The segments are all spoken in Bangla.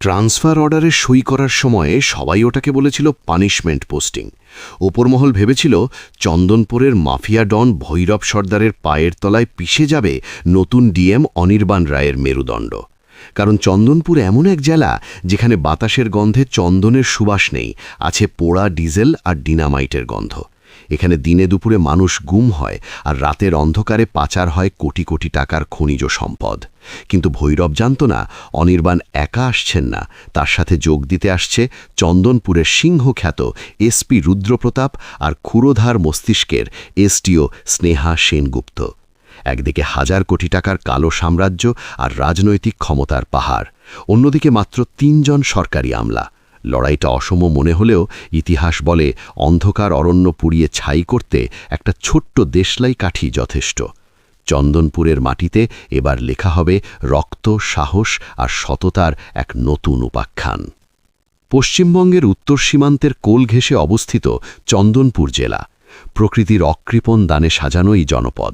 ট্রান্সফার অর্ডারে সই করার সময়ে সবাই ওটাকে বলেছিল পানিশমেন্ট পোস্টিং। ওপরমহল ভেবেছিল চন্দনপুরের মাফিয়া ডন ভৈরব সর্দারের পায়ের তলায় পিষে যাবে নতুন ডিএম অনির্বাণ রায়ের মেরুদণ্ড। কারণ চন্দনপুর এমন এক জেলা যেখানে বাতাসের গন্ধে চন্দনের সুবাস নেই, আছে পোড়া ডিজেল আর ডিনামাইটের গন্ধ। এখানে দিনে দুপুরে মানুষ গুম হয় আর রাতের অন্ধকারে পাচার হয় কোটি কোটি টাকার খনিজ সম্পদ। কিন্তু ভৈরব জানত না অনির্বাণ একা আসছেন না, তার সাথে যোগ দিতে আসছে চন্দনপুরের সিংহখ্যাত এসপি রুদ্রপ্রতাপ আর ক্ষুরোধার মস্তিষ্কের এসটিও স্নেহা সেনগুপ্ত। একদিকে হাজার কোটি টাকার কালো সাম্রাজ্য আর রাজনৈতিক ক্ষমতার পাহাড়, অন্যদিকে মাত্র ৩ জন সরকারি আমলা। লড়াইটা অসম মনে হলেও ইতিহাস বলে অন্ধকার অরণ্য পুড়িয়ে ছাই করতে একটা ছোট্ট দেশলাই কাঠি যথেষ্ট। চন্দনপুরের মাটিতে এবার লেখা হবে রক্ত, সাহস আর সততার এক নতুন উপাখ্যান। পশ্চিমবঙ্গের উত্তর সীমান্তের কোল ঘেঁষে অবস্থিত চন্দনপুর জেলা প্রকৃতির অকৃপণ দানে সাজানো এই জনপদ।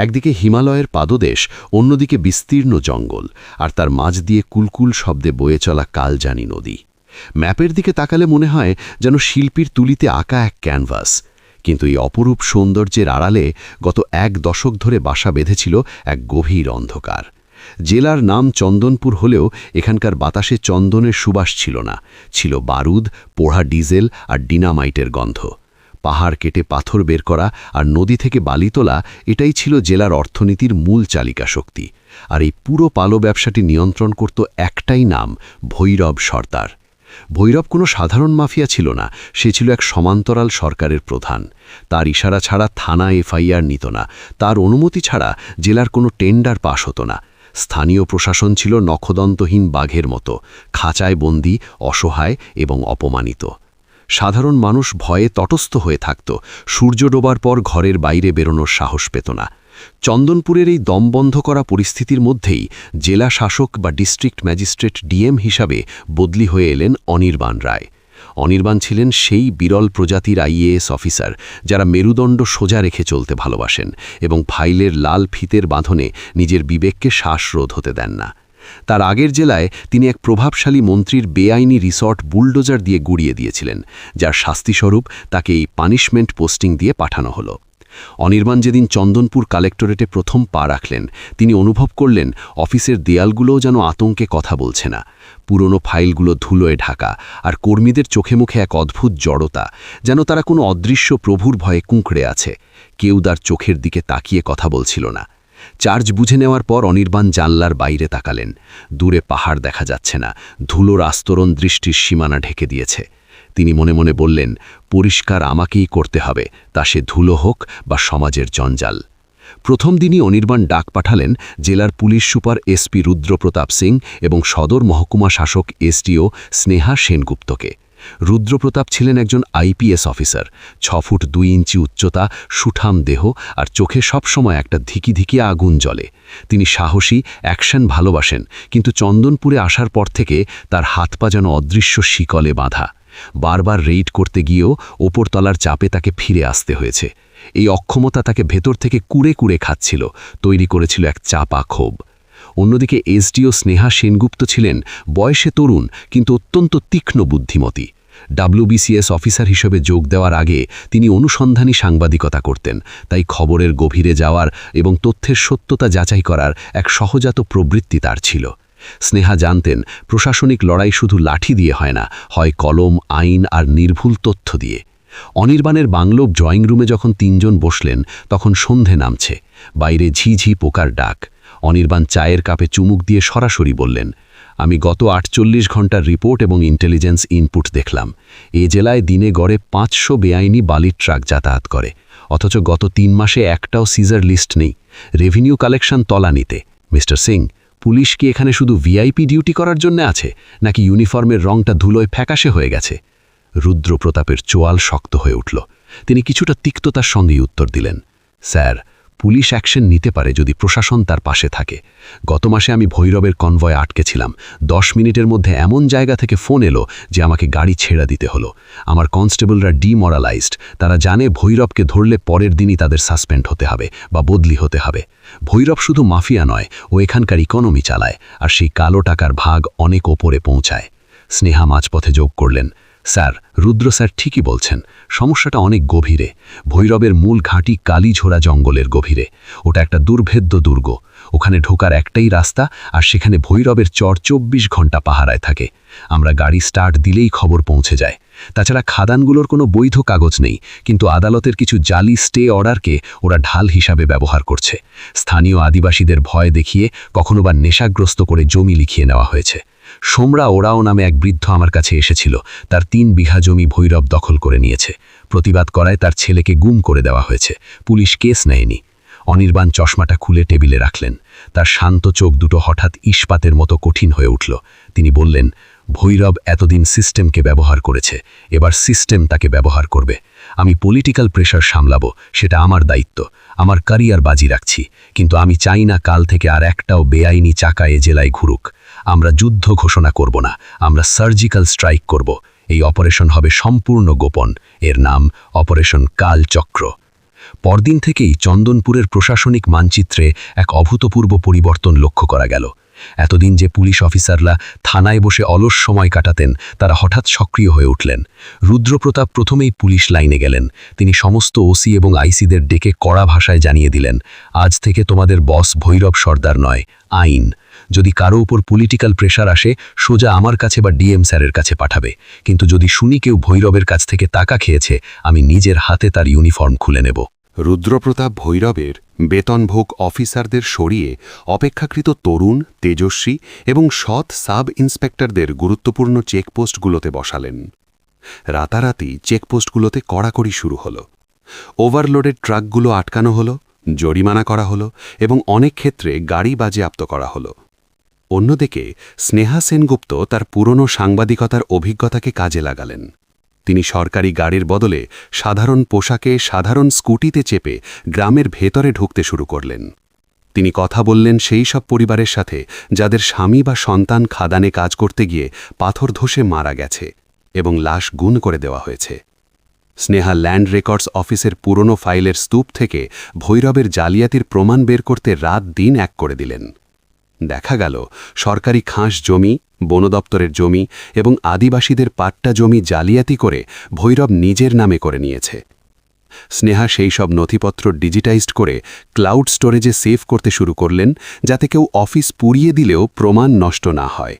একদিকে হিমালয়ের পাদদেশ, অন্যদিকে বিস্তীর্ণ জঙ্গল, আর তার মাঝ দিয়ে কুলকুল শব্দে বয়ে চলা কালজানি নদী। ম্যাপের দিকে তাকালে মনে হয় যেন শিল্পীর তুলিতে আঁকা এক ক্যানভাস। কিন্তু এই অপরূপ সৌন্দর্যের আড়ালে গত ১ দশক ধরে বাসা বেঁধেছিল এক গভীর অন্ধকার। জেলার নাম চন্দনপুর হলেও এখানকার বাতাসে চন্দনের সুবাস ছিল না, ছিল বারুদ, পোড়া ডিজেল আর ডিনামাইটের গন্ধ। পাহাড় কেটে পাথর বের করা আর নদী থেকে বালি তোলা, এটাই ছিল জেলার অর্থনীতির মূল চালিকা শক্তি। আর এই পুরো পালো ব্যবসাটি নিয়ন্ত্রণ করত একটাই নাম, ভৈরব সর্দার। ভৈরব কোনো সাধারণ মাফিয়া ছিল না, সে ছিল এক সমান্তরাল সরকারের প্রধান। তার ইশারা ছাড়া থানা এফআইআর নিত না, তার অনুমতি ছাড়া জেলার কোনো টেন্ডার পাস হতো না। স্থানীয় প্রশাসন ছিল নখদন্তহীন বাঘের মতো, খাঁচায় বন্দী, অসহায় এবং অপমানিত। সাধারণ মানুষ ভয়ে তটস্থ হয়ে থাকত, সূর্য ডোবার পর ঘরের বাইরে বেরোনোর সাহস পেত না। চন্দনপুরের এই দমবন্ধ করা পরিস্থিতির মধ্যেই জেলা শাসক বা ডিস্ট্রিক্ট ম্যাজিস্ট্রেট ডিএম হিসাবে বদলি হয়ে এলেন অনির্বাণ রায়। অনির্বাণ ছিলেন সেই বিরল প্রজাতির আইএএস অফিসার যারা মেরুদণ্ড সোজা রেখে চলতে ভালোবাসেন এবং ফাইলের লাল ফিতের বাঁধনে নিজের বিবেককে শ্বাসরোধ হতে দেন না। তার আগের জেলায় তিনি এক প্রভাবশালী মন্ত্রীর বেআইনি রিসর্ট বুলডোজার দিয়ে গুড়িয়ে দিয়েছিলেন, যার শাস্তিস্বরূপ তাকে এই পানিশমেন্ট পোস্টিং দিয়ে পাঠানো হলো। অনির্বাণ যেদিন চন্দনপুর কালেক্টরেটে প্রথম পা রাখলেন, তিনি অনুভব করলেন অফিসের দেয়ালগুলোও যেন আতঙ্কে কথা বলছে না। পুরনো ফাইলগুলো ধুলোয় ঢাকা, আর কর্মীদের চোখে মুখে এক অদ্ভুত জড়তা, যেন তারা কোনো অদৃশ্য প্রভুর ভয়ে কুঁকড়ে আছে। কেউ তার চোখের দিকে তাকিয়ে কথা বলছিল না। চার্জ বুঝে নেওয়ার পর অনির্বাণ জানলার বাইরে তাকালেন। দূরে পাহাড় দেখা যাচ্ছে না, ধুলোর আস্তরণ দৃষ্টির সীমানা ঢেকে দিয়েছে। তিনি মনে মনে বললেন, পরিষ্কার আমাকেই করতে হবে, তা সে ধুলো হোক বা সমাজের জঞ্জাল। প্রথম দিনই অনির্বাণ ডাক পাঠালেন জেলার police super SP Rudrapratap Singh এবং সদর মহকুমা শাসক এসটিও স্নেহা সেনগুপ্তকে। রুদ্রপ্রতাপ ছিলেন একজন আইপিএস অফিসার, 6 ফুট 2 ইঞ্চি উচ্চতা, সুঠাম দেহ আর চোখে সবসময় একটা ধিকি ধিকি আগুন জ্বলে। তিনি সাহসী, অ্যাকশন ভালোবাসেন, কিন্তু চন্দনপুরে আসার পর থেকে তার হাত পা যেন অদৃশ্য শিকলে বাঁধা। বারবার রেইড করতে গিয়েও ওপরতলার চাপে তাকে ফিরে আসতে হয়েছে। এই অক্ষমতা তাকে ভেতর থেকে কুড়ে কুড়ে খাচ্ছিল, তৈরি করেছিল এক চাপা ক্ষোভ। অন্যদিকে এসডিও স্নেহা সেনগুপ্ত ছিলেন বয়সে তরুণ কিন্তু অত্যন্ত তীক্ষ্ণ বুদ্ধিমতী। ডাব্লিউবিসিএস অফিসার হিসেবে যোগ দেওয়ার আগে তিনি অনুসন্ধানী সাংবাদিকতা করতেন, তাই খবরের গভীরে যাওয়ার এবং তথ্যের সত্যতা যাচাই করার এক সহজাত প্রবৃত্তি তার ছিল। স্নেহা জানতেন প্রশাসনিক লড়াই শুধু লাঠি দিয়ে হয় না, হয় কলম, আইন আর নির্ভুল তথ্য দিয়ে। অনির্বাণের বাংলো ড্রয়িং রুমে যখন 3 জন বসলেন, তখন সন্ধে নামছে, বাইরে ঝিঝি পোকার ডাক। অনির্বাণ চায়ের কাপে চুমুক দিয়ে সরাসরি বললেন, আমি গত 48 ঘন্টার রিপোর্ট এবং ইন্টেলিজেন্স ইনপুট দেখলাম। এ জেলায় দিনে গড়ে 500 বেআইনি বালির ট্রাক যাতায়াত করে, অথচ গত 3 মাসে একটাও সিজার লিস্ট নেই। রেভিনিউ কালেকশন তলানিতে। মিস্টার সিং, পুলিশ কি এখানে শুধু ভিআইপি ডিউটি করার জন্য আছে, নাকি ইউনিফর্মের রংটা ধুলোয় ফ্যাকাশে হয়ে গেছে? রুদ্রপ্রতাপের চোয়াল শক্ত হয়ে উঠল। তিনি কিছুটা তিক্ততার সঙ্গেই উত্তর দিলেন, স্যার, পুলিশ অ্যাকশন নিতে পারে যদি প্রশাসন তার পাশে থাকে। গত মাসে আমি ভৈরবের কনভয়ে আটকেছিলাম। 10 মিনিটের মধ্যে এমন জায়গা থেকে ফোন এলো যে আমাকে গাড়ি ছেড়ে দিতে হলো। আমার কনস্টেবলরা ডিমোরালাইজড। তারা জানে ভৈরবকে ধরলে পরের দিনই তাদের সাসপেন্ড হতে হবে বা বদলি হতে হবে। ভৈরব শুধু মাফিয়া নয়, ও এখানকার ইকোনমি চালায়, আর সেই কালো টাকার ভাগ অনেক ওপরে পৌঁছায়। স্নেহা মাঝপথে যোগ করলেন, স্যার, রুদ্র স্যার ঠিকই বলছেন, সমস্যাটা অনেক গভীরে। ভৈরবের মূল ঘাঁটি কালীঝোড়া জঙ্গলের গভীরে। ওটা একটা দুর্ভেদ্য দুর্গ। ওখানে ঢোকার একটাই রাস্তা, আর সেখানে ভৈরবের চর 24 ঘন্টা পাহারায় থাকে। আমরা গাড়ি স্টার্ট দিলেই খবর পৌঁছে যায়। তাছাড়া খাদানগুলোর কোনো বৈধ কাগজ নেই, কিন্তু আদালতের কিছু জালি স্টে অর্ডারকে ওরা ঢাল হিসাবে ব্যবহার করছে। স্থানীয় আদিবাসীদের ভয় দেখিয়ে কখনো বা নেশাগ্রস্ত করে জমি লিখিয়ে নেওয়া হয়েছে। সোমরা ওরাও নামে এক বৃদ্ধ আমার কাছে এসেছিল। তার 3 বিঘা জমি ভৈরব দখল করে নিয়েছে। প্রতিবাদ করায় তার ছেলেকে গুম করে দেওয়া হয়েছে। পুলিশ কেস নেয়নি। অনির্বাণ চশমাটা খুলে টেবিলে রাখলেন। তার শান্ত চোখ দুটো হঠাৎ ইস্পাতের মতো কঠিন হয়ে উঠল। তিনি বললেন, ভৈরব এতদিন সিস্টেমকে ব্যবহার করেছে, এবার সিস্টেম তাকে ব্যবহার করবে। আমি পলিটিক্যাল প্রেশার সামলাবো, সেটা আমার দায়িত্ব। আমার ক্যারিয়ার বাজি রাখছি, কিন্তু আমি চাই না কাল থেকে আর একটাও বেআইনি চাকা এ জেলায় ঘুরুক। আমরা যুদ্ধ ঘোষণা করব না, আমরা সার্জিক্যাল স্ট্রাইক করব। এই অপারেশন হবে সম্পূর্ণ গোপন। এর নাম অপারেশন কালচক্র। পরদিন থেকেই চন্দনপুরের প্রশাসনিক মানচিত্রে এক অভূতপূর্ব পরিবর্তন লক্ষ্য করা গেল। এতদিন যে পুলিশ অফিসাররা থানায় বসে অলস সময় কাটাতেন, তারা হঠাৎ সক্রিয় হয়ে উঠলেন। রুদ্রপ্রতাপ প্রথমেই পুলিশ লাইনে গেলেন। তিনি সমস্ত ওসি এবং আইসিদের ডেকে কড়া ভাষায় জানিয়ে দিলেন, আজ থেকে তোমাদের বস ভৈরব সর্দার নয়, আইন। যদি কারো উপর পলিটিক্যাল প্রেশার আসে, সোজা আমার কাছে বা ডিএম স্যারের কাছে পাঠাবে। কিন্তু যদি শুনি কেউ ভৈরবের কাছ থেকে টাকা খেয়েছে, আমি নিজের হাতে তার ইউনিফর্ম খুলে নেব। রুদ্রপ্রতাপ ভৈরবের বেতনভোগ অফিসারদের সরিয়ে অপেক্ষাকৃত তরুণ, তেজস্বী এবং সৎ সাব ইন্সপেক্টরদের গুরুত্বপূর্ণ চেকপোস্টগুলোতে বসালেন। রাতারাতি চেকপোস্টগুলোতে কড়াকড়ি শুরু হল। ওভারলোডেড ট্রাকগুলো আটকানো হলো, জরিমানা করা হলো এবং অনেক ক্ষেত্রে গাড়ি বাজেয়াপ্ত করা হলো। অন্যদিকে স্নেহা সেনগুপ্ত তার পুরনো সাংবাদিকতার অভিজ্ঞতাকে কাজে লাগালেন। তিনি সরকারি গাড়ির বদলে সাধারণ পোশাকে সাধারণ স্কুটিতে চেপে গ্রামের ভেতরে ঢুকতে শুরু করলেন। তিনি কথা বললেন সেই সব পরিবারের সাথে যাদের স্বামী বা সন্তান খাদানে কাজ করতে গিয়ে পাথর ধসে মারা গেছে এবং লাশ গুণ করে দেওয়া হয়েছে। স্নেহা ল্যান্ড রেকর্ডস অফিসের পুরনো ফাইলের স্তূপ থেকে ভৈরবের জালিয়াতির প্রমাণ বের করতে রাত দিন এক করে দিলেন। দেখা গেল সরকারি খাস জমি, বন দপ্তরের জমি এবং আদিবাসীদের পাট্টা জমি জালিয়াতি করে ভৈরব নিজের নামে করে নিয়েছে। স্নেহা সেই সব নথিপত্র ডিজিটাইজড করে ক্লাউড স্টোরেজে সেভ করতে শুরু করলেন, যাতে কেউ অফিস পুড়িয়ে দিলেও প্রমাণ নষ্ট না হয়।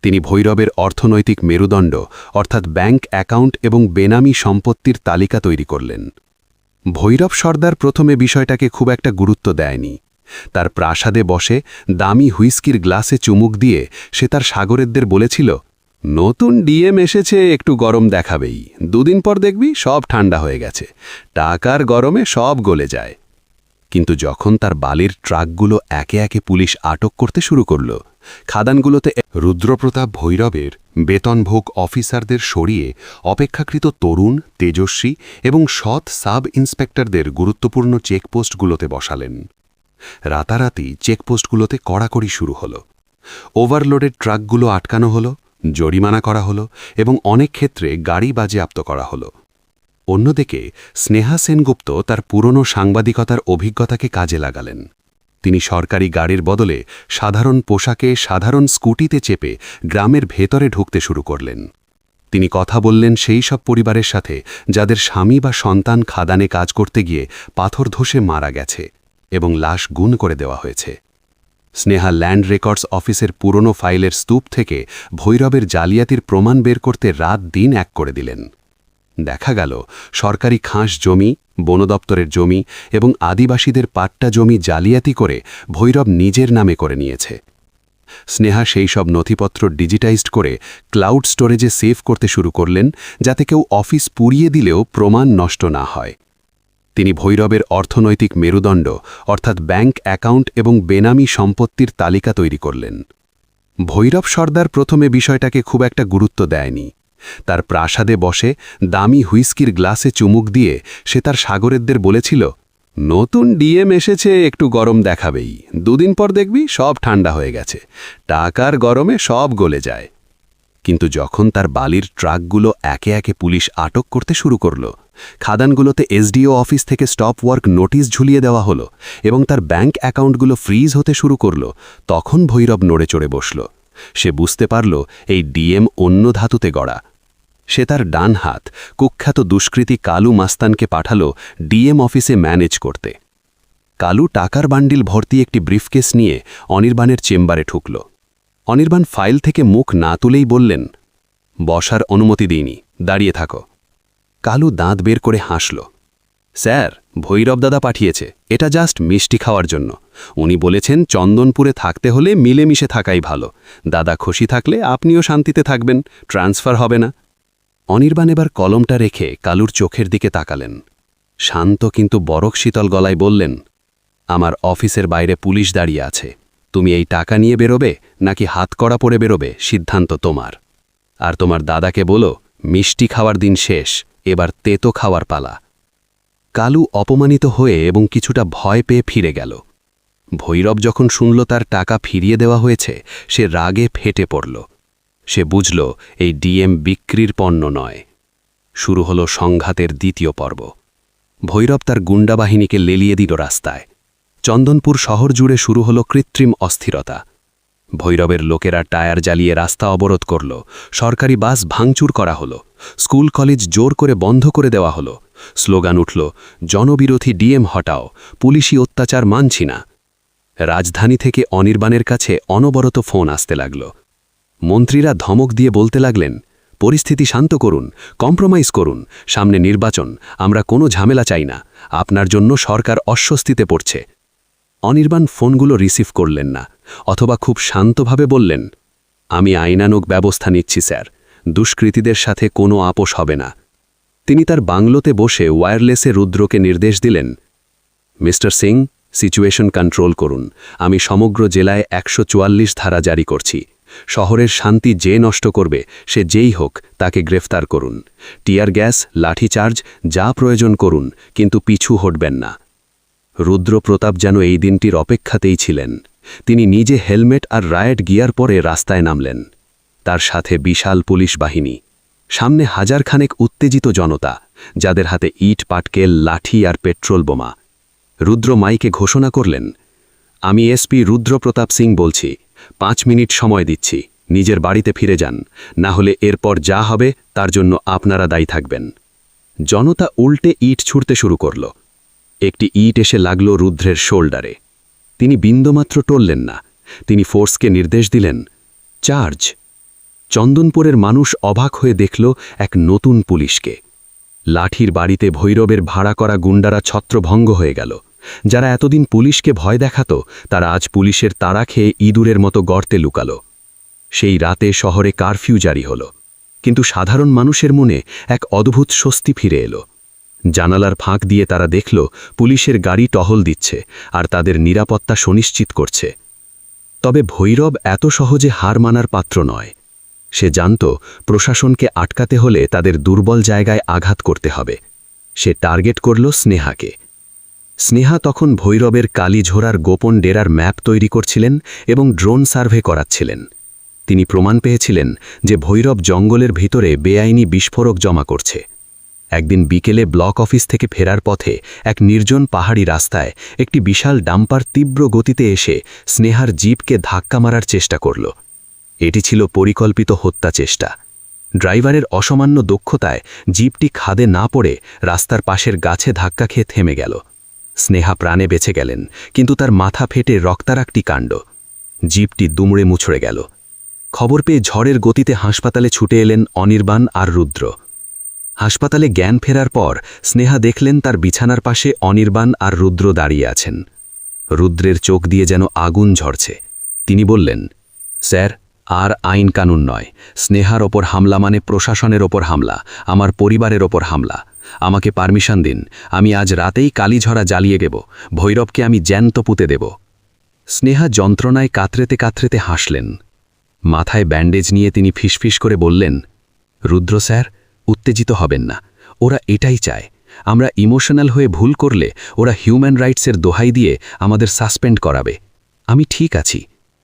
তিনি ভৈরবের অর্থনৈতিক মেরুদণ্ড অর্থাৎ ব্যাংক অ্যাকাউন্ট এবং বেনামি সম্পত্তির তালিকা তৈরি করলেন। ভৈরব সর্দার প্রথমে বিষয়টাকে খুব একটা গুরুত্ব দেয়নি। তার প্রাসাদে বসে দামি হুইস্কির গ্লাসে চুমুক দিয়ে সে তার সাগরেদদের বলেছিল, নতুন ডিএম এসেছে, একটু গরম দেখাবেই, 2 দিন পর দেখবি সব ঠান্ডা হয়ে গেছে, টাকার গরমে সব গলে যায়। কিন্তু যখন তার বালির ট্রাকগুলো একে একে পুলিশ আটক করতে শুরু করল, খাদানগুলোতে রুদ্রপ্রতাপ ভৈরবের বেতনভোগ অফিসারদের সরিয়ে অপেক্ষাকৃত তরুণ, তেজস্বী এবং সৎ সাব ইন্সপেক্টরদের গুরুত্বপূর্ণ চেকপোস্টগুলোতে বসালেন। রাতারাতি চেকপোস্টগুলোতে কড়াকড়ি শুরু হল। ওভারলোডেড ট্রাকগুলো আটকানো হলো, জরিমানা করা হলো এবং অনেক ক্ষেত্রে গাড়ি বাজেয়াপ্ত করা হলো। অন্যদিকে স্নেহা সেনগুপ্ত তার পুরনো সাংবাদিকতার অভিজ্ঞতাকে কাজে লাগালেন। তিনি সরকারি গাড়ির বদলে সাধারণ পোশাকে সাধারণ স্কুটিতে চেপে গ্রামের ভেতরে ঢুকতে শুরু করলেন। তিনি কথা বললেন সেই সব পরিবারের সাথে যাদের স্বামী বা সন্তান খাদানে কাজ করতে গিয়ে পাথর ধসে মারা গেছে এবং লাশ গুণ করে দেওয়া হয়েছে। স্নেহা ল্যান্ড রেকর্ডস অফিসের পুরনো ফাইলের স্তূপ থেকে ভৈরবের জালিয়াতির প্রমাণ বের করতে রাত দিন এক করে দিলেন। দেখা গেল সরকারি খাস জমি, বন দপ্তরের জমি এবং আদিবাসীদের পাট্টা জমি জালিয়াতি করে ভৈরব নিজের নামে করে নিয়েছে। স্নেহা সেই সব নথিপত্র ডিজিটাইজড করে ক্লাউড স্টোরেজে সেভ করতে শুরু করলেন, যাতে কেউ অফিস পুড়িয়ে দিলেও প্রমাণ নষ্ট না হয়। তিনি ভৈরবের অর্থনৈতিক মেরুদণ্ড অর্থাৎ ব্যাংক অ্যাকাউন্ট এবং বেনামি সম্পত্তির তালিকা তৈরি করলেন। ভৈরব সর্দার প্রথমে বিষয়টাকে খুব একটা গুরুত্ব দেয়নি। তার প্রাসাদে বসে দামি হুইস্কির গ্লাসে চুমুক দিয়ে সে তার সাগরেদদের বলেছিল, নতুন ডিএম এসেছে, একটু গরম দেখাবেই, দুদিন পর দেখবি সব ঠান্ডা হয়ে গেছে, টাকার গরমে সব গলে যায়। কিন্তু যখন তার বালির ট্রাকগুলো একে একে পুলিশ আটক করতে শুরু করল, খাদানগুলোতে এসডিও অফিস থেকে স্টপ ওয়ার্ক নোটিশ ঝুলিয়ে দেওয়া হলো এবং তার ব্যাংক অ্যাকাউন্টগুলো ফ্রিজ হতে শুরু করল, তখন ভৈরব নড়ে চড়ে বসল। সে বুঝতে পারল এই ডিএম অন্য ধাতুতে গড়া। সে তার ডান হাত কুখ্যাত দুষ্কৃতী কালু মাস্তানকে পাঠালো ডিএম অফিসে ম্যানেজ করতে। কালু টাকার বান্ডিল ভর্তি একটি ব্রিফকেস নিয়ে অনির্বাণের চেম্বারে ঢুকল। অনির্বাণ ফাইল থেকে মুখ না তুলেই বললেন, বসার অনুমতি দিইনি, দাঁড়িয়ে থাকো। কালু দাঁত বের করে হাসল। স্যার, ভৈরব দাদা পাঠিয়েছে, এটা জাস্ট মিষ্টি খাওয়ার জন্য। উনি বলেছেন চন্দনপুরে থাকতে হলে মিলেমিশে থাকাই ভালো। দাদা খুশি থাকলে আপনিও শান্তিতে থাকবেন, ট্রান্সফার হবে না। অনির্বাণ এবার কলমটা রেখে কালুর চোখের দিকে তাকালেন। শান্ত কিন্তু বরক শীতল গলায় বললেন, আমার অফিসের বাইরে পুলিশ দাঁড়িয়ে আছে। তুমি এই টাকা নিয়ে বেরোবে নাকি হাতকড়া পরে বেরোবে, সিদ্ধান্ত তোমার। আর তোমার দাদাকে বলো, মিষ্টি খাওয়ার দিন শেষ, এবার তেতো খাওয়ার পালা। কালু অপমানিত হয়ে এবং কিছুটা ভয় পেয়ে ফিরে গেল। ভৈরব যখন শুনল তার টাকা ফিরিয়ে দেওয়া হয়েছে, সে রাগে ফেটে পড়ল। সে বুঝল এই ডিএম বিক্রির পণ্য নয়। শুরু হলো সংঘাতের দ্বিতীয় পর্ব। ভৈরব তার গুন্ডা বাহিনীকে লেলিয়ে দিল রাস্তায়। চন্দনপুর শহর জুড়ে শুরু হলো কৃত্রিম অস্থিরতা। ভৈরবের লোকেরা টায়ার জ্বালিয়ে রাস্তা অবরোধ করল, সরকারি বাস ভাঙচুর করা হলো, স্কুল কলেজ জোর করে বন্ধ করে দেওয়া হলো। স্লোগান উঠল, জনবিরোধী ডিএম হটাও, পুলিশি অত্যাচার মানছি না। রাজধানী থেকে অনির্বাণের কাছে অনবরত ফোন আসতে লাগল। মন্ত্রীরা ধমক দিয়ে বলতে লাগলেন, পরিস্থিতি শান্ত করুন, কম্প্রোমাইজ করুন, সামনে নির্বাচন, আমরা কোনো ঝামেলা চাই না, আপনার জন্য সরকার অস্বস্তিতে পড়ছে। অনির্বাণ ফোনগুলো রিসিভ করলেন না, অথবা খুব শান্তভাবে বললেন, আমি আইনানুগ ব্যবস্থা নিচ্ছি স্যার, দুষ্কৃতীদের সাথে কোনো আপোষ হবে না। তিনি তার বাংলোতে বসে ওয়্যারলেসে রুদ্রকে নির্দেশ দিলেন, মিস্টার সিং, সিচুয়েশন কন্ট্রোল করুন, আমি সমগ্র জেলায় 144 ধারা জারি করছি। শহরের শান্তি যে নষ্ট করবে, সে যেই হোক, তাকে গ্রেফতার করুন। টিয়ার গ্যাস, লাঠিচার্জ, যা প্রয়োজন করুন, কিন্তু পিছু হটবেন না। রুদ্র প্রতাপ যেন এই দিনটির অপেক্ষাতেই ছিলেন। তিনি নিজে হেলমেট আর রায়েট গিয়ার পরে রাস্তায় নামলেন। তার সাথে বিশাল পুলিশ বাহিনী, সামনে হাজারখানেক উত্তেজিত জনতা, যাদের হাতে ইট পাটকেল, লাঠি আর পেট্রোল বোমা। রুদ্র মাইকে ঘোষণা করলেন, আমি এসপি রুদ্র প্রতাপ সিং বলছি, 5 মিনিট সময় দিচ্ছি, নিজের বাড়িতে ফিরে যান, না হলে এরপর যা হবে তার জন্য আপনারা দায়ী থাকবেন। জনতা উল্টে ইট ছুঁড়তে শুরু করল। একটি ইট এসে লাগল রুদ্রের শোল্ডারে। তিনি বিন্দুমাত্র টললেন না, তিনি ফোর্সকে নির্দেশ দিলেন, চার্জ। চন্দনপুরের মানুষ অবাক হয়ে দেখল এক নতুন পুলিশকে। লাঠির বাড়িতে ভৈরবের ভাড়া করা গুন্ডারা ছত্রভঙ্গ হয়ে গেল। যারা এতদিন পুলিশকে ভয় দেখাত, তারা আজ পুলিশের তাড়া খেয়ে ইঁদুরের মতো গর্তে লুকাল। সেই রাতে শহরে কারফিউ জারি হল, কিন্তু সাধারণ মানুষের মনে এক অদ্ভুত স্বস্তি ফিরে এলো। জানালার ফাঁক দিয়ে তারা দেখল পুলিশের গাড়ি টহল দিচ্ছে আর তাদের নিরাপত্তা সুনিশ্চিত করছে। তবে ভৈরব এত সহজে হার মানার পাত্র নয়। সে জানত প্রশাসনকে আটকাতে হলে তাদের দুর্বল জায়গায় আঘাত করতে হবে। সে টার্গেট করল স্নেহাকে। স্নেহা তখন ভৈরবের কালীঝোড়ার গোপন ডেরার ম্যাপ তৈরি করছিলেন এবং ড্রোন সার্ভে করাচ্ছিলেন। তিনি প্রমাণ পেয়েছিলেন যে ভৈরব জঙ্গলের ভিতরে বেআইনি বিস্ফোরক জমা করছে। একদিন বিকেলে ব্লক অফিস থেকে ফেরার পথে এক নির্জন পাহাড়ি রাস্তায় একটি বিশাল ডাম্পার তীব্র গতিতে এসে স্নেহার জিপকে ধাক্কা মারার চেষ্টা করল। এটি ছিল পরিকল্পিত হত্যা চেষ্টা। ড্রাইভারের অসামান্য দক্ষতায় জিপটি খাদে না পড়ে রাস্তার পাশের গাছে ধাক্কা খেয়ে থেমে গেল। স্নেহা প্রাণে বেঁচে গেলেন, কিন্তু তার মাথা ফেটে রক্তারাক্তি কাণ্ড। জিপটি দুমড়ে মুছড়ে গেল। খবর পেয়ে ঝড়ের গতিতে হাসপাতালে ছুটে এলেন অনির্বাণ আর রুদ্র। হাসপাতালে জ্ঞান ফেরার পর স্নেহা দেখলেন তার বিছানার পাশে অনির্বাণ আর রুদ্র দাঁড়িয়ে আছেন। রুদ্রের চোখ দিয়ে যেন আগুন ঝরছে। তিনি বললেন, স্যার, আর আইন কানুন নয়, স্নেহার ওপর হামলা মানে প্রশাসনের ওপর হামলা, আমার পরিবারের ওপর হামলা। আমাকে পারমিশন দিন, আমি আজ রাতেই কালীঝরা জ্বালিয়ে দেব, ভৈরবকে আমি জ্যান্ত পুঁতে দেব। স্নেহা যন্ত্রণায় কাতরেতে কাতরেতে হাসলেন। মাথায় ব্যান্ডেজ নিয়ে তিনি ফিসফিস করে বললেন, রুদ্র স্যার, উত্তেজিত হবেন না, ওরা এটাই চায়, আমরা ইমোশনাল হয়ে ভুল করলে ওরা হিউম্যান রাইটসের দোহাই দিয়ে আমাদের সাসপেন্ড করাবে। আমি ঠিক আছি।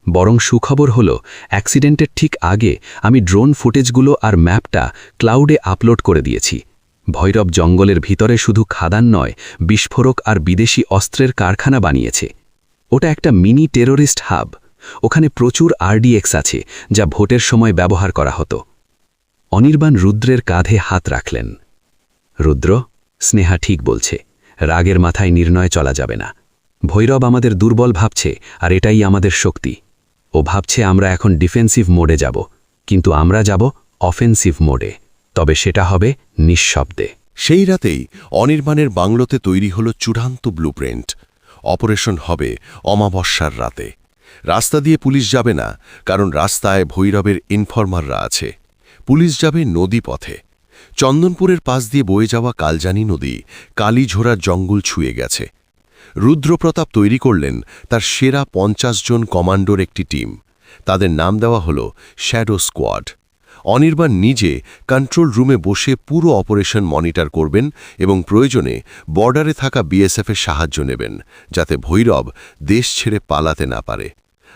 বরং সুখবর হলো অ্যাক্সিডেন্টের ঠিক আগে আমি ড্রোন ফুটেজগুলো আর ম্যাপটা ক্লাউডে আপলোড করে দিয়েছি। ভৈরব জঙ্গলের ভিতরে শুধু খাদান নয়, বিস্ফোরক আর বিদেশি অস্ত্রের কারখানা বানিয়েছে। ওটা একটা মিনি টেরোরিস্ট হাব। ওখানে প্রচুর RDX আছে, যা ভোটের সময় ব্যবহার করা হতো। অনির্বাণ রুদ্রের কাঁধে হাত রাখলেন। রুদ্র, স্নেহা ঠিক বলছে, রাগের মাথায় নির্ণয় চলা যাবে না। ভৈরব আমাদের দুর্বল ভাবছে, আর এটাই আমাদের শক্তি। ও ভাবছে আমরা এখন ডিফেন্সিভ মোডে যাব, কিন্তু আমরা যাব অফেন্সিভ মোডে। তবে সেটা হবে নিঃশব্দে। সেই রাতেই অনির্বাণের বাংলোতে তৈরি হল চূড়ান্ত ব্লুপ্রিন্ট। অপারেশন হবে অমাবস্যার রাতে। রাস্তা দিয়ে পুলিশ যাবে না, কারণ রাস্তায় ভৈরবের ইনফরমাররা আছে। পুলিশ যাবে নদী পথে। চন্দনপুরের পাশ দিয়ে বয়ে যাওয়া কালজানি নদী কালীঝোড়ার জঙ্গল ছুঁয়ে গেছে। রুদ্রপ্রতাপ তৈরি করলেন তার সেরা 50 জন কমান্ডোর একটি টিম। তাদের নাম দেওয়া হল শ্যাডো স্কোয়াড। অনির্বাণ নিজে কন্ট্রোল রুমে বসে পুরো অপারেশন মনিটর করবেন এবং প্রয়োজনে বর্ডারে থাকা BSF-এর সাহায্য নেবেন, যাতে ভৈরব দেশ ছেড়ে পালাতে না পারে।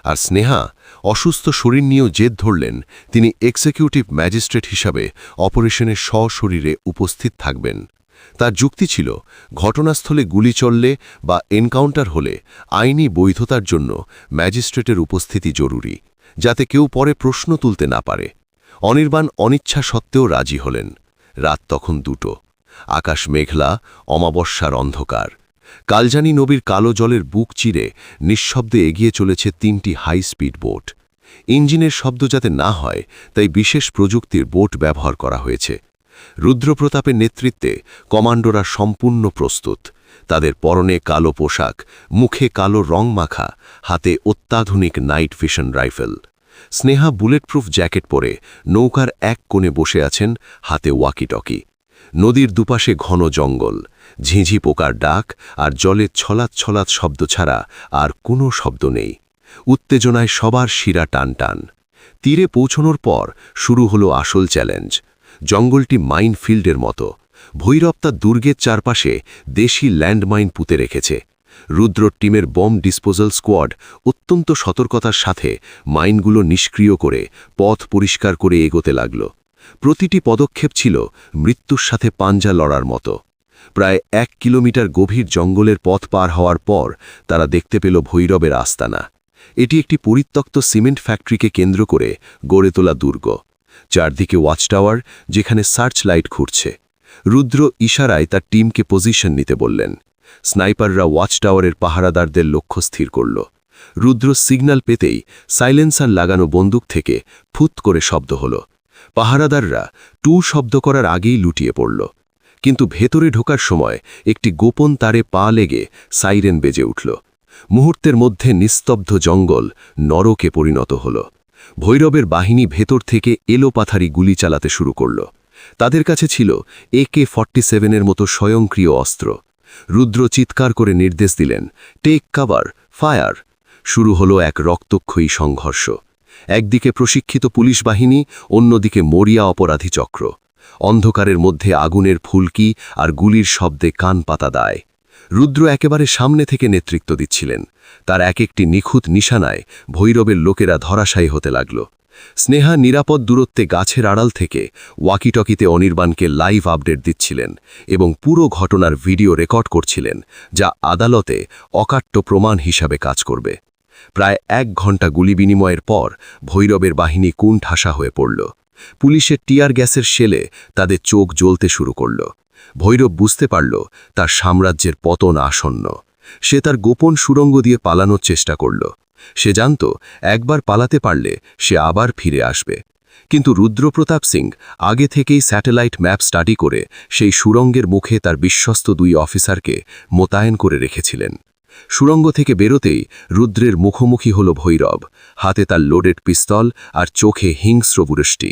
আর স্নেহা অসুস্থ শরীর নিয়েও জেদ ধরলেন তিনি এক্সিকিউটিভ ম্যাজিস্ট্রেট হিসাবে অপারেশনে সশরীরে উপস্থিত থাকবেন। তার যুক্তি ছিল, ঘটনাস্থলে গুলি চললে বা এনকাউন্টার হলে আইনি বৈধতার জন্য ম্যাজিস্ট্রেটের উপস্থিতি জরুরি, যাতে কেউ পরে প্রশ্ন তুলতে না পারে। অনির্বাণ অনিচ্ছা সত্ত্বেও রাজি হলেন। রাত তখন 2টো। আকাশ মেঘলা, অমাবস্যার অন্ধকার। কালজানি নদীর কালো জলের বুক চিরে নিঃশব্দে এগিয়ে চলেছে 3টি হাই স্পিড বোট। ইঞ্জিনের শব্দ যাতে না হয়, তাই বিশেষ প্রযুক্তির বোট ব্যবহার করা হয়েছে। রুদ্রপ্রতাপের নেতৃত্বে কমান্ডোরা সম্পূর্ণ প্রস্তুত। তাদের পরনে কালো পোশাক, মুখে কালো রং মাখা, হাতে অত্যাধুনিক night vision rifle. Sneha bulletproof jacket পরে নৌকার এক কোণে বসে আছেন, হাতে ওয়াকিটকি। নদীর দুপাশে ঘন জঙ্গল, ঝিঁঝি পোকার ডাক আর জলের ছলাৎ ছলাৎ শব্দ ছাড়া আর কোনো শব্দ নেই। উত্তেজনায় সবার শিরা টান টান। তীরে পৌঁছনোর পর শুরু হলো আসল চ্যালেঞ্জ। জঙ্গলটি মাইন ফিল্ডের মতো। ভৈরব তার দুর্গের চারপাশে দেশি ল্যান্ডমাইন পুঁতে রেখেছে। রুদ্র টিমের বম ডিসপোজাল স্কোয়াড অত্যন্ত সতর্কতার সাথে মাইনগুলো নিষ্ক্রিয় করে পথ পরিষ্কার করে এগোতে লাগল। প্রতিটি পদক্ষেপ ছিল মৃত্যুর সাথে পাঞ্জা লড়ার মতো। প্রায় 1 কিলোমিটার গভীর জঙ্গলের পথ পার হওয়ার পর তারা দেখতে পেল ভৈরবের আস্তানা। এটি একটি পরিত্যক্ত সিমেন্ট ফ্যাক্টরিকে কেন্দ্র করে গড়ে তোলা দুর্গ। চারদিকে ওয়াচ টাওয়ার, যেখানে সার্চ লাইট ঘুরছে। রুদ্র ইশারায় তার টিমকে পজিশন নিতে বললেন। স্নাইপাররা ওয়াচ টাওয়ারের পাহারাদারদের লক্ষ্য স্থির করল। রুদ্র সিগন্যাল পেতেই সাইলেন্সার লাগানো বন্দুক থেকে ফুত করে শব্দ হল। পাহারাদাররা টু শব্দ করার আগেই লুটিয়ে পড়ল। কিন্তু ভেতরে ঢোকার সময় একটি গোপন তারে পা লেগে সাইরেন বেজে উঠল। মুহূর্তের মধ্যে নিস্তব্ধ জঙ্গল নরকে পরিণত হল। ভৈরবের বাহিনী ভেতর থেকে এলোপাথারি গুলি চালাতে শুরু করল। তাদের কাছে ছিল AK-47-এর মতো স্বয়ংক্রিয় অস্ত্র। রুদ্র চিৎকার করে নির্দেশ দিলেন, টেক কাভার, ফায়ার। শুরু হলো এক রক্তক্ষয়ী সংঘর্ষ। একদিকে প্রশিক্ষিত পুলিশ বাহিনী, অন্যদিকে মরিয়া অপরাধী চক্র। অন্ধকারের মধ্যে আগুনের ফুলকি আর গুলির শব্দে কান পাতা দায়। রুদ্র একেবারে সামনে থেকে নেতৃত্ব দিচ্ছিলেন। তার এক একটি নিখুঁত নিশানায় ভৈরবের লোকেরা ধরাশায়ী হতে লাগল। স্নেহা নিরাপদ দূরত্বে গাছের আড়াল থেকে ওয়াকিটকিতে অনির্বাণকে লাইভ আপডেট দিচ্ছিলেন এবং পুরো ঘটনার ভিডিও রেকর্ড করছিলেন, যা আদালতে অকাট্য প্রমাণ হিসাবে কাজ করবে। প্রায় 1 ঘণ্টা গুলি বিনিময়ের পর ভৈরবের বাহিনী কুণ্ঠাসা হয়ে পড়ল। পুলিশের টিয়ার গ্যাসের শেলে তাদের চোখ জ্বলতে শুরু করল। ভৈরব বুঝতে পারল তার সাম্রাজ্যের পতন আসন্ন। সে তার গোপন সুড়ঙ্গ দিয়ে পালানোর চেষ্টা করল। সে জানত একবার পালাতে পারলে সে আবার ফিরে আসবে। কিন্তু রুদ্রপ্রতাপ সিং আগে থেকেই স্যাটেলাইট ম্যাপ স্টাডি করে সেই সুড়ঙ্গের মুখে তার বিশ্বস্ত 2 অফিসারকে মোতায়েন করে রেখেছিলেন। সুড়ঙ্গ থেকে বেরোতেই রুদ্রের মুখোমুখি হল ভৈরব, হাতে তার লোডেড পিস্তল আর চোখে হিংস্র বুরষ্টি।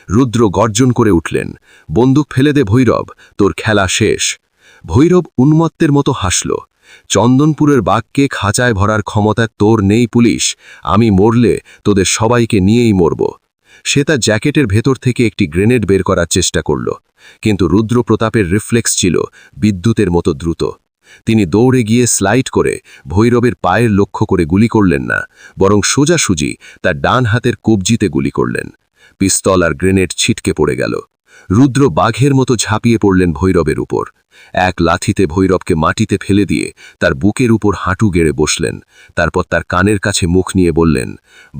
রুদ্র গর্জন করে উঠলেন, বন্দুক ফেলে দে ভৈরব, তোর খেলা শেষ। ভৈরব উন্মত্তের মতো হাসল। চন্দনপুরের বাঘকে খাঁচায় ভরার ক্ষমতা তোর নেই পুলিশ। আমি মরলে তোদের সবাইকে নিয়েই মরব। সে তার জ্যাকেটের ভেতর থেকে একটি গ্রেনেড বের করার চেষ্টা করল, কিন্তু রুদ্রপ্রতাপের রিফ্লেক্স ছিল বিদ্যুতের মতো দ্রুত। তিনি দৌড়ে গিয়ে স্লাইড করে ভৈরবের পায়ের লক্ষ্য করে গুলি করলেন না, বরং সোজাসুজি তার ডান হাতের কবজিতে গুলি করলেন। পিস্তল আর গ্রেনেড ছিটকে পড়ে গেল। রুদ্র বাঘের মতো ঝাঁপিয়ে পড়লেন ভৈরবের উপর। এক লাথিতে ভৈরবকে মাটিতে ফেলে দিয়ে তার বুকের উপর হাঁটু গেড়ে বসলেন। তারপর তার কানের কাছে মুখ নিয়ে বললেন,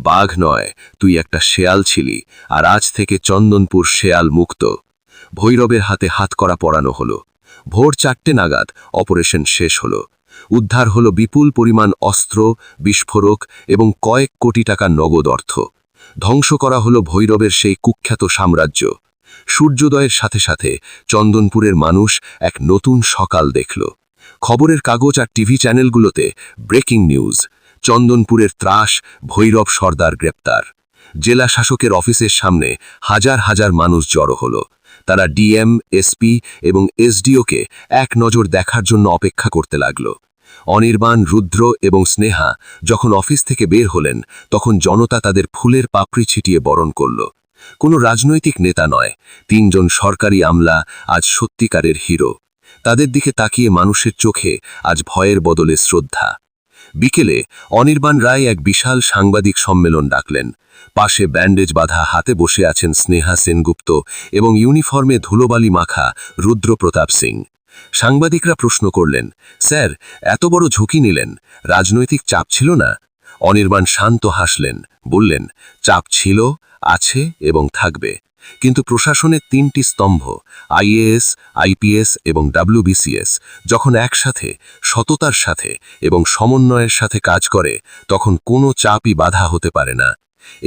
বাঘ নয়, তুই একটা শেয়াল ছিলি, আর আজ থেকে চন্দনপুর শেয়াল মুক্ত। ভৈরবের হাতে হাতকড়া পরানো হলো। ভোর 4টে নাগাদ অপারেশন শেষ হলো। উদ্ধার হলো বিপুল পরিমাণ অস্ত্র, বিস্ফোরক এবং কয়েক কোটি টাকার নগদ অর্থ। ধ্বংস করা হলো ভৈরবের সেই কুখ্যাত সাম্রাজ্য। সূর্যোদয়ের সাথে সাথে চন্দনপুরের মানুষ এক নতুন সকাল দেখল। খবরের কাগজ আর টিভি চ্যানেলগুলোতে ব্রেকিং নিউজ, চন্দনপুরের ত্রাস, ভৈরব সর্দার গ্রেপ্তার। জেলা শাসকের অফিসের সামনে হাজার হাজার মানুষ জড়ো হলো। তারা ডিএম, এসপি এবং এসডিওকে এক নজর দেখার জন্য অপেক্ষা করতে লাগল। অনির্বাণ, রুদ্র এবং স্নেহা যখন অফিস থেকে বের হলেন, তখন জনতা তাদের ফুলের পাপড়ি ছিটিয়ে বরণ করল। কোনো রাজনৈতিক নেতা নয়, 3 জন সরকারি আমলা আজ সত্যিকারের হিরো। তাদের দিকে তাকিয়ে মানুষের চোখে আজ ভয়ের বদলে শ্রদ্ধা। বিকেলে অনির্বাণ রায় এক বিশাল সাংবাদিক সম্মেলন ডাকলেন। পাশে ব্যান্ডেজ বাঁধা হাতে বসে আছেন স্নেহা সেনগুপ্ত এবং ইউনিফর্মে ধুলোবালি মাখা রুদ্রপ্রতাপ সিং। সাংবাদিকরা প্রশ্ন করলেন, স্যার, এত বড় ঝুঁকি নিলেন, রাজনৈতিক চাপ ছিল না? অনির্বাণ শান্ত হাসলেন, বললেন, চাপ ছিল, আছে এবং থাকবে, কিন্তু প্রশাসনের 3টি স্তম্ভ আইএএস, আইপিএস এবং ডাব্লিউবিসিএস যখন একসাথে সততার সাথে এবং সমন্বয়ের সাথে কাজ করে, তখন কোনো চাপই বাধা হতে পারে না।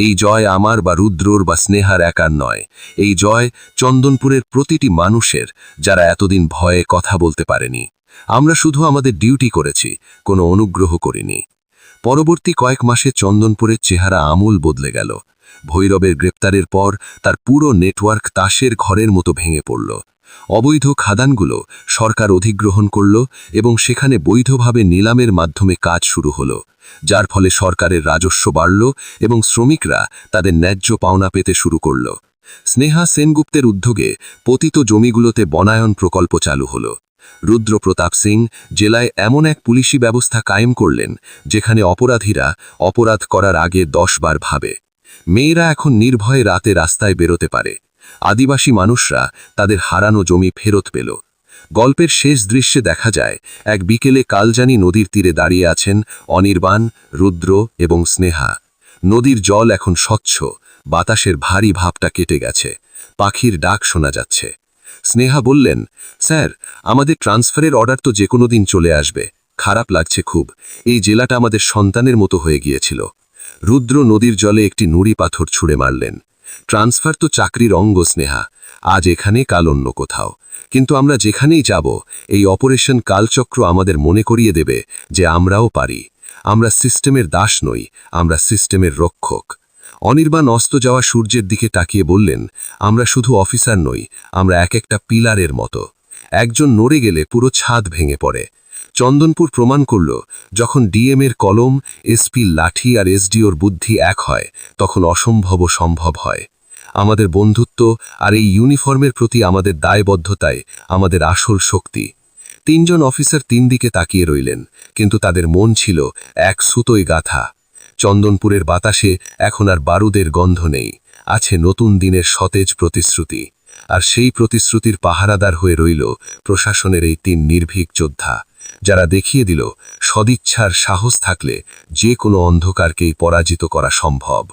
এই জয় আমার বা রুদ্রর বা স্নেহার একার নয়, এই জয় চন্দনপুরের প্রতিটি মানুষের, যারা এতদিন ভয়ে কথা বলতে পারেনি। আমরা শুধু আমাদের ডিউটি করেছি, কোনো অনুগ্রহ করিনি। পরবর্তী কয়েক মাসে চন্দনপুরের চেহারা আমূল বদলে গেল। ভৈরবের গ্রেপ্তারের পর তার পুরো নেটওয়ার্ক তাসের ঘরের মতো ভেঙে পড়ল। অবৈধ খাদানগুলো সরকার অধিগ্রহণ করল এবং সেখানে বৈধভাবে নিলামের মাধ্যমে কাজ শুরু হলো, যার ফলে সরকারের রাজস্ব বাড়ল এবং শ্রমিকরা তাদের ন্যায্য পাওনা পেতে শুরু করল। স্নেহা সেনগুপ্তের উদ্যোগে পতিত জমিগুলোতে বনায়ন প্রকল্প চালু হলো। রুদ্রপ্রতাপ সিং জেলায় এমন এক পুলিশি ব্যবস্থা কায়েম করলেন, যেখানে অপরাধীরা অপরাধ করার আগে 10 বার ভাবে। মেয়েরা এখন নির্ভয়ে রাতে রাস্তায় বেরোতে পারে। আদিবাসী মানুষরা তাদের হারানো জমি ফেরত পেল। গল্পের শেষ দৃশ্যে দেখা যায়, এক বিকেলে কালজানি নদীর তীরে দাঁড়িয়ে আছেন অনির্বাণ, রুদ্র এবং স্নেহা। নদীর জল এখন স্বচ্ছ, বাতাসের ভারী ভাবটা কেটে গেছে, পাখির ডাক শোনা যাচ্ছে। স্নেহা বললেন, স্যার, আমাদের ট্রান্সফারের অর্ডার তো যে কোনো দিন চলে আসবে, খারাপ লাগছে খুব, এই জেলাটা আমাদের সন্তানের মতো হয়ে গিয়েছিল। রুদ্র নদীর জলে একটি নুড়ি পাথর ছুঁড়ে মারলেন। ট্রান্সফার তো চাকরির অঙ্গ স্নেহা, আজ এখানে কাল অন্য কোথাও, কিন্তু আমরা যেখানেই যাব, এই অপারেশন কালচক্র আমাদের মনে করিয়ে দেবে যে আমরাও পারি। আমরা সিস্টেমের দাস নই, আমরা সিস্টেমের রক্ষক। অনির্বাণ অস্ত যাওয়া সূর্যের দিকে তাকিয়ে বললেন, আমরা শুধু অফিসার নই, আমরা এক একটা পিলারের মতো। একজন নড়ে গেলে পুরো ছাদ ভেঙে পড়ে। চন্দনপুর প্রমাণ করল, যখন ডিএমের কলম, এসপির লাঠি আর এসডিওর বুদ্ধি এক হয়, তখন অসম্ভব সম্ভব হয়। আমাদের বন্ধুত্ব আর এই ইউনিফর্মের প্রতি আমাদের দায়বদ্ধতায় আমাদের আসল শক্তি। 3 জন অফিসার 3 দিকে তাকিয়ে রইলেন, কিন্তু তাদের মন ছিল এক সুতোয় গাঁথা। চন্দনপুরের বাতাসে এখন আর বারুদের গন্ধ নেই, আছে নতুন দিনের সতেজ প্রতিশ্রুতি। আর সেই প্রতিশ্রুতির পাহারাদার হয়ে রইল প্রশাসনের এই 3 নির্ভীক যোদ্ধা, যারা দেখিয়ে দিল, সদিচ্ছার সাহস থাকলে যে কোনো অন্ধকারকেই পরাজিত করা সম্ভব।